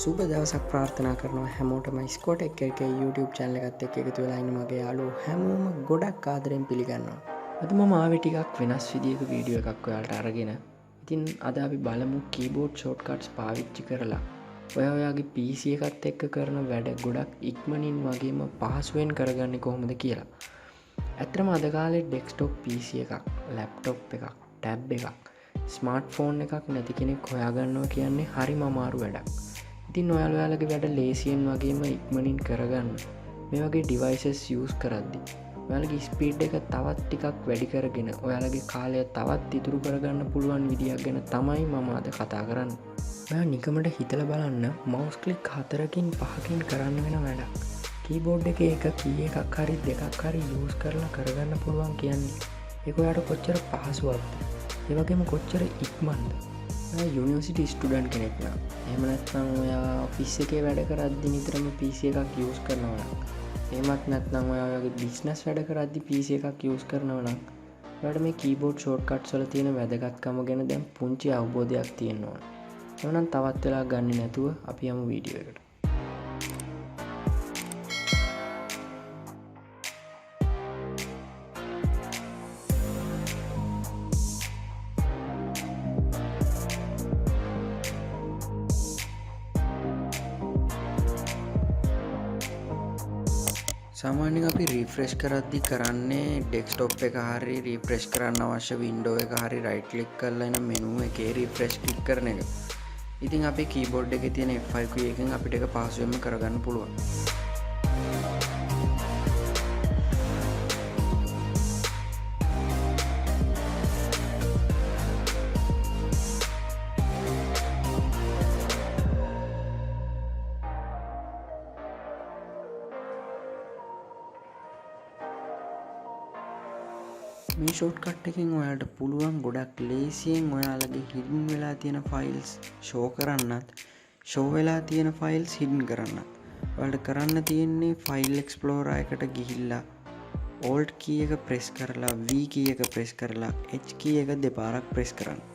සුබ දවසක් ප්‍රාර්ථනා කරනවා හැමෝටම ස්කෝට් එකේ YouTube channel එකත් එක්ක එකතු වෙලා ඉන්න මගේ යාළුවෝ හැමෝම ගොඩක් ආදරෙන් පිළිගන්නවා. අද මම ආවේ ටිකක් වෙනස් විදියක වීඩියෝ එකක් ඔයාලට අරගෙන. ඉතින් අද අපි බලමු keyboard shortcuts පාවිච්චි කරලා ඔයාගේ PC එකත් එක්ක කරන වැඩ ගොඩක් ඉක්මනින් වගේම පහසුවෙන් කරගන්නේ කොහොමද කියලා. ඇත්තටම අද කාලේ desktop PC එකක්, laptop එකක්, tab එකක්, ස්මාර්ට්ෆෝන් එකක් නැති කෙනෙක් හොයාගන්නවා කියන්නේ හරිම අමාරු වැඩක්. ඉතින් ඔයාලගේ වැඩ ලේසියෙන් වගේම ඉක්මනින් කරගන්න මේ වගේ devices use කරද්දී ඔයාලගේ ස්පීඩ් එක තවත් ටිකක් වැඩි කරගෙන ඔයාලගේ කාලය තවත් ඉතුරු කරගන්න පුළුවන් විදියක් ගැන තමයි මම අද කතා කරන්නේ. ඔයා නිකමට හිතලා බලන්න mouse click 4කින් 5කින් කරන්න වෙන වැඩක්. keyboard එකේ එක key එකක් හරි දෙකක් හරි use කරලා කරගන්න පුළුවන් කියන්නේ ඒක ඔයාලට කොච්චර පහසුවක්ද? ඒ වගේම කොච්චර ඉක්මනද? යුනිවර්සිටි ස්ටුඩන්ට් කෙනෙක් නම් එහෙම නැත්නම් ඔයා ඔෆිස් එකේ වැඩ කරද්දි නිතරම PC එකක් යූස් කරනවා නම් එහෙමත් නැත්නම් ඔයාගේ බිස්නස් වැඩ කරද්දි PC එකක් යූස් කරනවා නම් ඔයාලට මේ keyboard shortcuts වල තියෙන වැදගත්කම ගැන දැන් පුංචි අවබෝධයක් තියෙන්න ඕන. එහෙනම් තවත් වෙලා ගන්නේ නැතුව අපි යමු වීඩියෝ එකට. සාමාන්‍යයෙන් අපි රිෆ්‍රෙෂ් කරද්දී කරන්නේ ඩෙස්ක්ටොප් එක හරි රිෆ්‍රෙෂ් කරන්න අවශ්‍ය වින්ඩෝ එක හරි රයිට් ක්ලික් කරලා එන මෙනු එකේ රිෆ්‍රෙෂ් ක්ලික් කරන එක. ඉතින් අපේ කීබෝඩ් එකේ තියෙන F5 key එකෙන් අපිට ඒක පහසුවෙන්ම කරගන්න පුළුවන්. මේ ෂෝට්කට් එකෙන් ඔයාලට පුළුවන් ගොඩක් ලේසියෙන් ඔයාලගේ හිඩන් වෙලා තියෙන ෆයිල්ස් ෂෝ කරන්නත්, ෂෝ වෙලා තියෙන ෆයිල්ස් හිඩන් කරන්නත්. ඔයාලට කරන්න තියෙන්නේ ෆයිල් එක්ස්ප්ලෝරර් එකට ගිහිල්ලා Alt key එක ප්‍රෙස් කරලා V key එක ප්‍රෙස් කරලා H key එක දෙපාරක් ප්‍රෙස් කරන්න.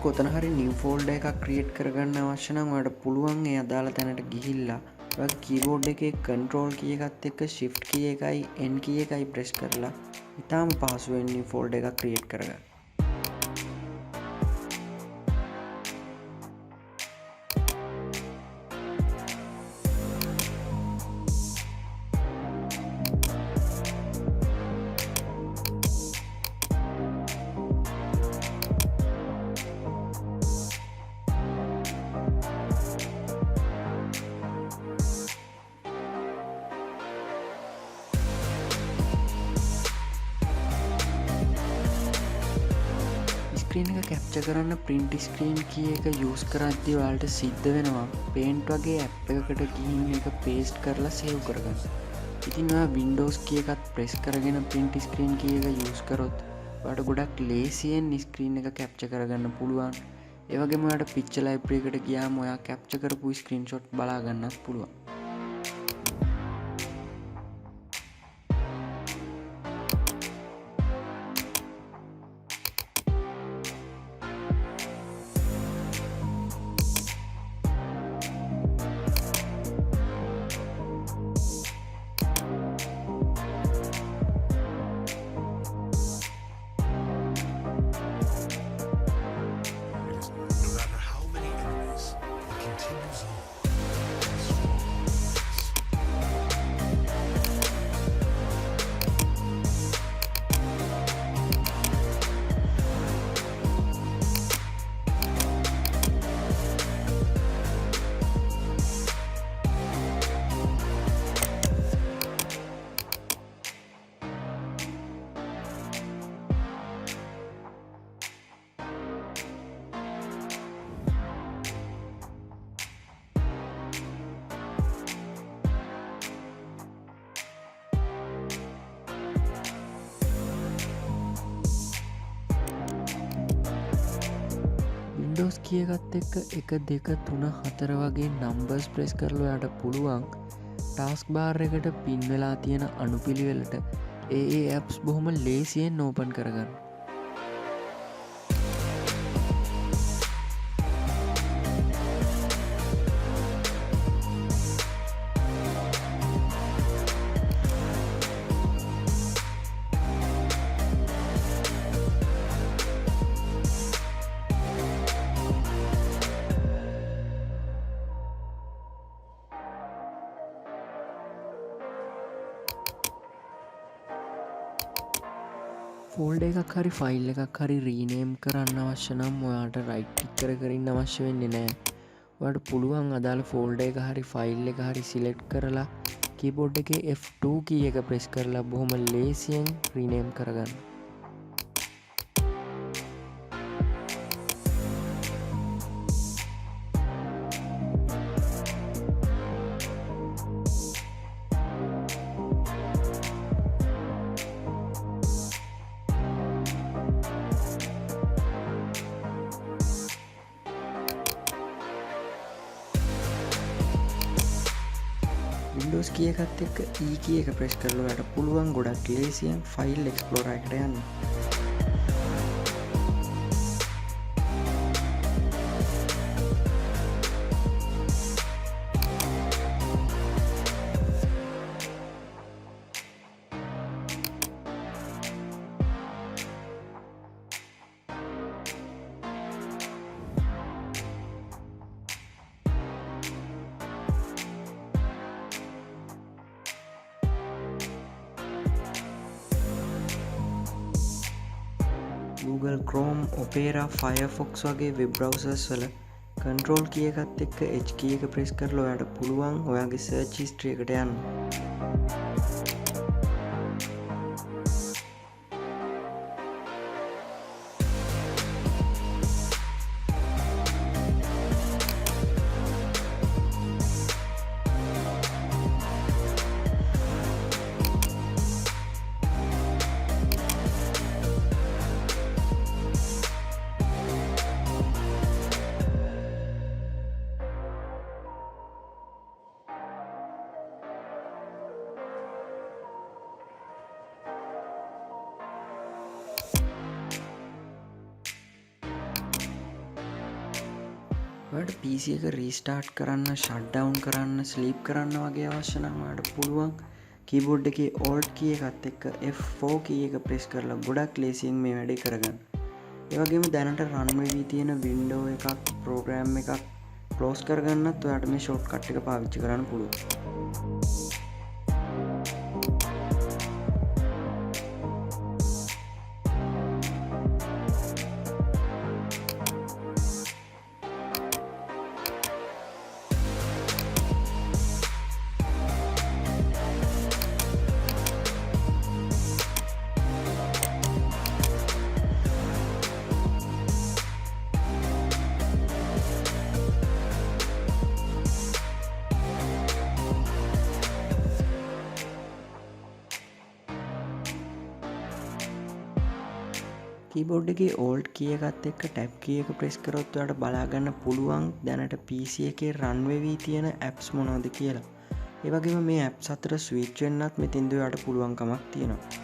කොතන හරි new folder එකක් create කරගන්න අවශ්‍ය නම් ඔයාලට පුළුවන් ඒ අදාළ තැනට ගිහිල්ලා ඔයාගේ keyboard එකේ control key එකත් එක්ක shift key එකයි n key එකයි press කරලා ඉතාලම පහසුවෙන් new folder එකක් create කරගන්න. ස්ක්‍රීන් එක කැප්චර් කරන්න print screen key එක use කරද්දී ඔයාලට සිද්ධ වෙනවා paint වගේ app එකකට ගිහින් ඒක paste කරලා save කරගන්න. ඉතින් ඔයා Windows key එකත් press කරගෙන print screen key එක use කරොත් ඔයාලට ගොඩක් ලේසියෙන් screen එක capture කරගන්න පුළුවන්. ඒ වගේම ඔයාලට picture library එකට ගියාම ඔයා capture කරපු screenshot බලා ගන්නත් පුළුවන්. Windows කිය එකත් එක්ක 1 2 3 4 වගේ නම්බර්ස් ප්‍රෙස් කරලා ඔයාට පුළුවන් ටාස්ක් බාර් එකට පින් වෙලා තියෙන අනුපිළිවෙලට ඒ ඇප්ස් බොහොම ලේසියෙන් ඕපන් කරගන්න. ෆෝල්ඩ එකක් හරි ෆයිල් එකක් හරි රීනේම් කරන්න අවශ්‍ය නම් ඔයාට රයිට් ක්ලික් කරන්න අවශ්‍ය වෙන්නේ නෑ. ඔයාට පුළුවන් අදාළ ෆෝල්ඩ එක හරි ෆයිල් එක හරි සිලෙක්ට් කරලා කීබෝඩ් එකේ F2 කී එක ප්‍රෙස් කරලා බොහොම ලේසියෙන් රීනේම් කරගන්න. Windows කිය එකත් එක්ක E කිය එක ප්‍රෙස් කරලා ඔයාට පුළුවන් ගොඩක් ලේසියෙන් ෆයිල් එක්ස්ප්ලෝරර් එකට යන්න. Google Chrome, Opera, Firefox වගේ වෙබ් බ්‍රවුසර්ස් වල control key එකත් එක්ක H key එක ප්‍රෙස් කරලා ඔයාට පුළුවන් ඔයාගේ search history එකට යන්න. ඔයාට PC එක රීස්ටාර්ට් කරන්න, ෂට් ඩවුන් කරන්න, ස්ලීප් කරන්න වගේ අවශ්‍ය නම් ඔයාට පුළුවන් කීබෝඩ් එකේ Alt key එකත් එක්ක F4 key එක ප්‍රෙස් කරලා ගොඩක් ලේසියෙන් මේ වැඩේ කරගන්න. ඒ වගේම දැනට රන් වෙවි තියෙන වින්ඩෝ එකක්, ප්‍රෝග්‍රෑම් එකක් ක්ලෝස් කරගන්නත් ඔයාට මේ ෂෝට්කට් එක පාවිච්චි කරන්න පුළුවන්. කීබෝඩ් එකේ Alt key එකත් එක්ක Tab key එක ප්‍රෙස් කරොත් ඔයාලට බලා ගන්න පුළුවන් දැනට PC එකේ රන් වෙවි තියෙන apps මොනවද කියලා. ඒ වගේම මේ apps අතර switch වෙන්නත් මෙතෙන්දී ඔයාලට පුළුවන්කමක් තියෙනවා.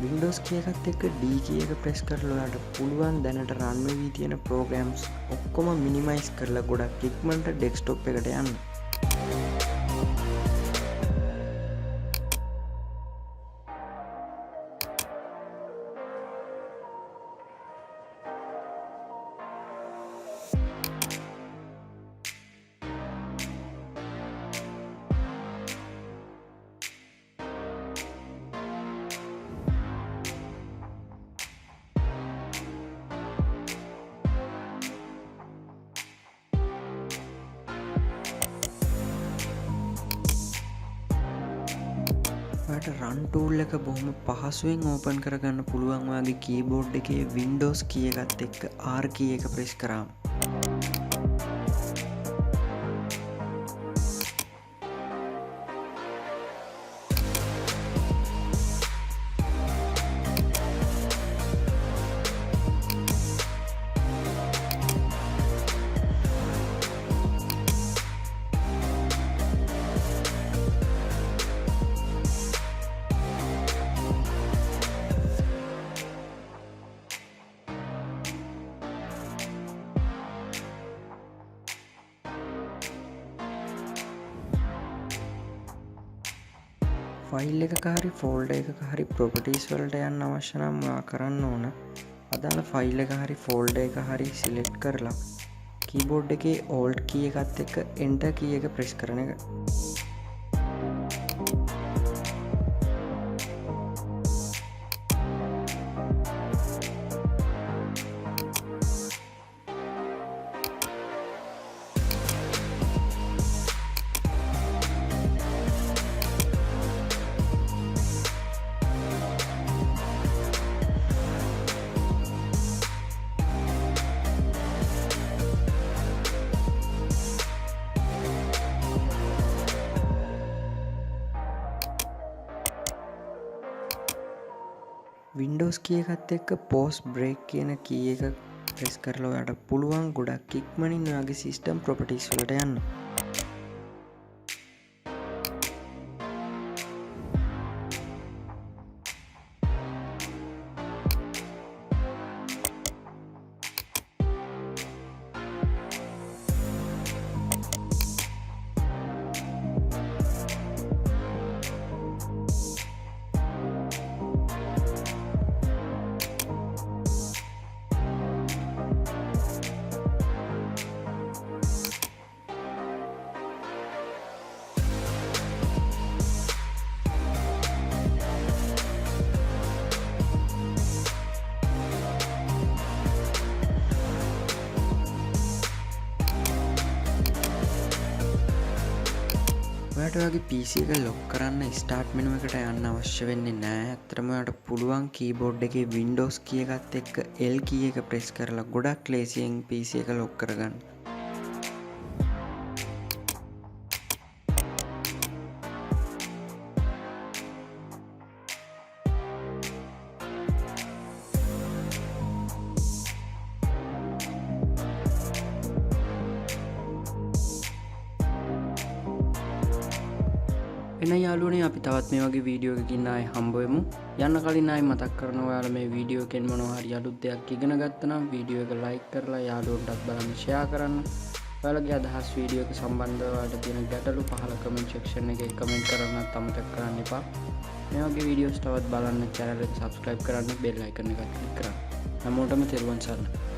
Windows key එකත් එක්ක D key එක ප්‍රෙස් කරලා ඔයාලට පුළුවන් දැනට රන් වෙවි තියෙන programs ඔක්කොම minimize කරලා ගොඩක් ඉක්මනට desktop එකට යන්න. ඔයාට රන් ටූල් එක බොහොම පහසුවෙන් ඕපන් කරගන්න පුළුවන් ඔයාගේ කීබෝඩ් එකේ Windows කී එකත් එක්ක R කී එක ප්‍රෙස් කරාම. ෆයිල් එකක හරි ෆෝල්ඩර් එකක හරි ප්‍රොපර්ටිස් වලට යන්න අවශ්‍ය නම් ඔයා කරන්න ඕන අදාළ ෆයිල් එක හරි ෆෝල්ඩර් එක හරි සිලෙක්ට් කරලා කීබෝඩ් එකේ Alt key එකත් එක්ක Enter key එක ප්‍රෙස් කරන එක. Windows key එකත් එක්ක pause break කියන key එක press කරලා ඔයාට පුළුවන් ගොඩක් ඉක්මනින් ඔයාගේ system properties වලට යන්න. ඔයාට ඔයාගේ PC එක ලොක් කරන්න ස්ටාර්ට් මෙනු එකට යන්න අවශ්‍ය වෙන්නේ නැහැ. අතරම ඔයාට පුළුවන් කීබෝඩ් එකේ Windows key එකත් එක්ක L key එක press කරලා ගොඩක් ලේසියෙන් PC එක ලොක් කරගන්න. එන යාළුවනේ අපි තවත් මේ වගේ වීඩියෝ එකකින් ආයේ හම්බ වෙමු. යන්න කලින් ආයේ මතක් කරනවා ඔයාලා මේ වීඩියෝ එකෙන් මොනවා හරි අලුත් දෙයක් ඉගෙන ගත්තා නම් වීඩියෝ එක ලයික් කරලා යාළුවන්ටත් බලන්න ෂෙයා කරන්න. ඔයාලගේ අදහස් වීඩියෝ එක සම්බන්ධව ඔයාලට තියෙන ගැටලු පහළ කමෙන්ට් සෙක්ෂන් එකේ කමෙන්ට් කරන්නත් අමතක කරන්න එපා. මේ වගේ වීඩියෝස් තවත් බලන්න channel එක subscribe කරන්න bell icon එක click කරන්න. හැමෝටම තෙරුවන් සරණයි.